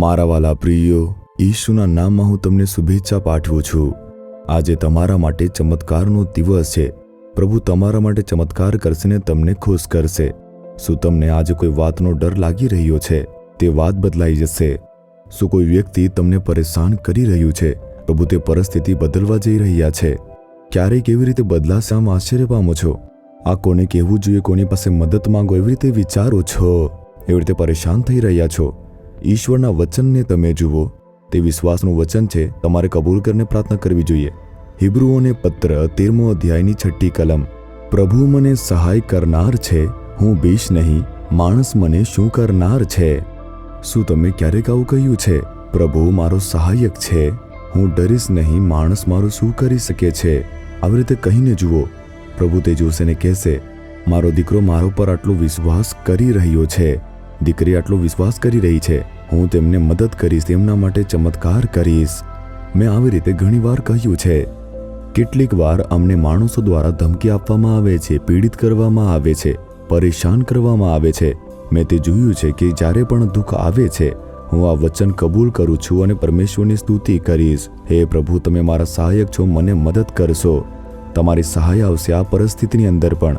મારા વાલા પ્રિયો, ઈશુના નામમાં હું તમને શુભેચ્છા પાઠવું છું। આજે તમારા માટે ચમત્કારનો દિવસ છે। પ્રભુ તમારા માટે ચમત્કાર કરશે ને તમને ખુશ કરશે। શું તમને આજે કોઈ વાતનો ડર લાગી રહ્યો છે? તે વાત બદલાઈ જશે। શું કોઈ વ્યક્તિ તમને પરેશાન કરી રહ્યું છે? પ્રભુ તે પરિસ્થિતિ બદલવા જઈ રહ્યા છે। ક્યારેય કેવી રીતે બદલાશે આમ આશ્ચર્ય પામો છો? આ કોને કહેવું જોઈએ, કોની પાસે મદદ માંગો એવી રીતે વિચારો છો, એવી રીતે પરેશાન થઈ રહ્યા છો। ઈશ્વરના વચનને તમે જુઓ, તે વિશ્વાસનું વચન છે, તમારે કબૂલ કરીને પ્રાર્થના કરવી જોઈએ। હિબ્રુઓને પત્ર 13મો અધ્યાયની 6ઠ્ઠી કલમ। પ્રભુ મને સહાય કરનાર છે, હું બીશ નહીં, માણસ મને શું કરનાર છે? શું તમે ક્યારેક આવું કહ્યું છે? પ્રભુ મારો સહાયક છે, હું ડરીશ નહીં, માણસ મારું શું કરી શકે છે? આવી રીતે કહીને જુઓ, પ્રભુ તે જોશે ને કહેશે, મારો દીકરો મારો પર આટલો વિશ્વાસ કરી રહ્યો છે, દીકરી આટલો વિશ્વાસ કરી રહી છે, હું તેમને મદદ કરીશ, તેમના માટે ચમત્કાર કરીશ। મેં આવી રીતે ઘણીવાર કહ્યું છે। કેટલીક વાર અમને માણસો દ્વારા ધમકી આપવામાં આવે છે, પીડિત કરવામાં આવે છે, પરેશાન કરવામાં આવે છે। મેં તે જોયું છે કે જ્યારે પણ દુઃખ આવે છે, હું આ વચન કબૂલ કરું છું અને પરમેશ્વરની સ્તુતિ કરીશ, હે પ્રભુ તમે મારા સહાયક છો, મને મદદ કરશો। તમારી સહાય આવશે આ પરિસ્થિતિની અંદર પણ।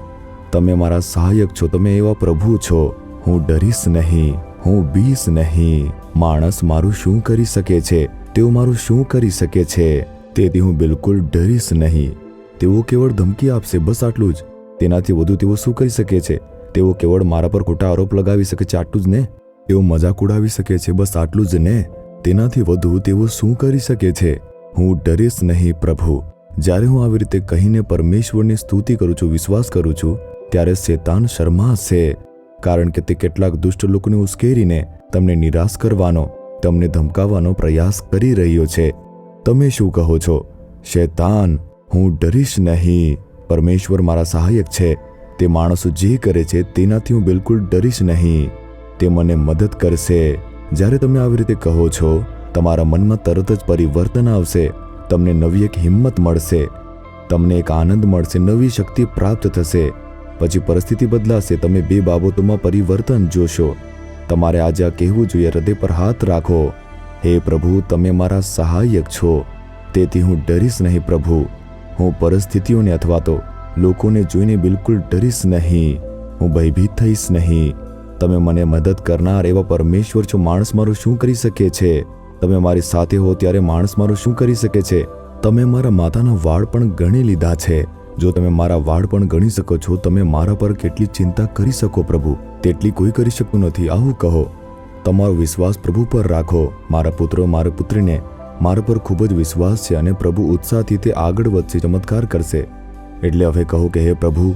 તમે મારા સહાયક છો, તમે એવા પ્રભુ છો, હું ડરીશ નહીં, હું બીશ નહીં। માણસ મારું શું કરી શકે છે? તેઓ મારું શું કરી શકે છે? તેથી હું બિલકુલ ડરીશ નહીં। તેઓ કેવળ ધમકી આપશે, બસ આટલું જ। તેનાથી વધુ તેઓ શું કરી શકે છે? તેઓ કેવળ મારા પર ખોટા આરોપ લગાવી શકે છે, આટલું જ ને? તેઓ મજાક ઉડાવી શકે છે, બસ આટલું જ ને? તેનાથી વધુ તેઓ શું કરી શકે છે? હું ડરીશ નહીં પ્રભુ। જ્યારે હું આવી રીતે કહીને પરમેશ્વરની સ્તુતિ કરું છું, વિશ્વાસ કરું છું, ત્યારે શેતાન શરમાશે, કારણ કે તે કેટલાક દુષ્ટ લોકોને ઉશ્કેરીને તમને નિરાશ કરવાનો, તમને ધમકાવવાનો પ્રયાસ કરી રહ્યો છે। તમે શું કહો છો? શેતાન, હું ડરીશ નહીં, પરમેશ્વર મારા સહાયક છે, તે માણસો જે કરે છે તેનાથી હું બિલકુલ ડરીશ નહીં, તે મને મદદ કરશે। જ્યારે તમે આવી રીતે કહો છો, તમારા મનમાં તરત જ પરિવર્તન આવશે, તમને નવી એક હિંમત મળશે, તમને એક આનંદ મળશે, નવી શક્તિ પ્રાપ્ત થશે। પછી પરિસ્થિતિ બદલાશે, તમે બે બાબતોમાં પરિવર્તન જોશો। તમારે આજે આ કહેવું જોઈએ, હૃદય પર હાથ રાખો, હે પ્રભુ તમે મારા સહાયક છો, તેથી હું ડરીશ નહીં પ્રભુ। હું પરિસ્થિતિઓને અથવા તો લોકોને જોઈને બિલકુલ ડરીશ નહીં, હું ભયભીત થઈશ નહીં। તમે મને મદદ કરનાર એવા પરમેશ્વર છો। માણસ મારું શું કરી શકે છે? તમે મારી સાથે હો ત્યારે માણસ મારું શું કરી શકે છે? તમે મારા માથાના વાળ પણ ગણી લીધા છે। જો તમે મારા વાળ પણ ગણી શકો છો, તમે મારા પર કેટલી ચિંતા કરી શકો પ્રભુ, તેટલી કોઈ કરી શકતું નથી। આવું કહો, તમારો વિશ્વાસ પ્રભુ પર રાખો। મારા પુત્રો, મારી પુત્રીને મારા પર ખૂબ જ વિશ્વાસ છે અને પ્રભુ ઉત્સાહથી તે આગળ વધશે, ચમત્કાર કરશે। એટલે હવે કહો કે હે પ્રભુ,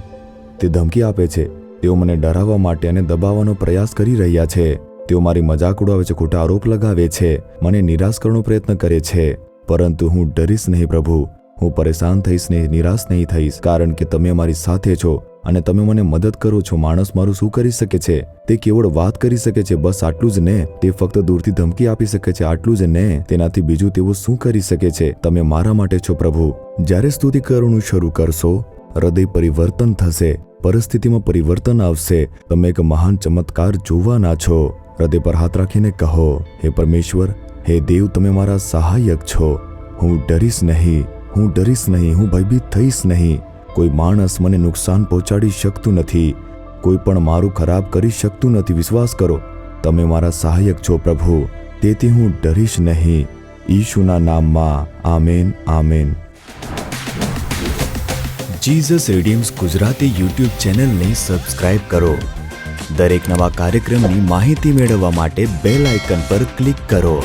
તે ધમકી આપે છે, તેઓ મને ડરાવવા માટે અને દબાવવાનો પ્રયાસ કરી રહ્યા છે, તેઓ મારી મજાક ઉડાવે છે, ખોટા આરોપ લગાવે છે, મને નિરાશ કરવાનો પ્રયત્ન કરે છે, પરંતુ હું ડરીશ નહીં પ્રભુ, હું પરેશાન થઈશ નહીં, નિરાશ નહીં થઈશ, કારણ કે તમે મારી સાથે છો અને તમે મને મદદ કરો છો। માણસ મારું શું કરી શકે છે? તે કેવળ વાત કરી શકે છે, બસ આટલું જ ને? તે ફક્ત દૂરથી ધમકી આપી શકે છે, આટલું જ ને? તેનાથી બીજું તેઓ શું કરી શકે છે? તમે મારા માટે છો પ્રભુ। જ્યારે સ્તુતિ કરવાનું શરૂ કરશો, હૃદય પરિવર્તન થશે, પરિસ્થિતિમાં પરિવર્તન આવશે, તમે એક મહાન ચમત્કાર જોવાના છો। હૃદય પર હાથ રાખીને કહો, હે પરમેશ્વર, હે દેવ તમે મારા સહાયક છો, હું ડરીશ નહીં, હું ડરીશ નહીં, હું ભયભીત થઈશ નહીં। કોઈ માણસ મને નુકસાન પહોંચાડી શકતું નથી, કોઈ પણ મારું ખરાબ કરી શકતું નથી। વિશ્વાસ કરો, તમે મારા સહાયક છો પ્રભુ, તેથી હું ડરીશ નહીં। ઈશુના નામમાં આમેન, આમેન। જીસસ રીડીમ્સ ગુજરાતી યુટ્યુબ ચેનલને સબસ્ક્રાઇબ કરો। દરેક નવા કાર્યક્રમની માહિતી મેળવવા માટે બેલ આઇકન પર ક્લિક કરો।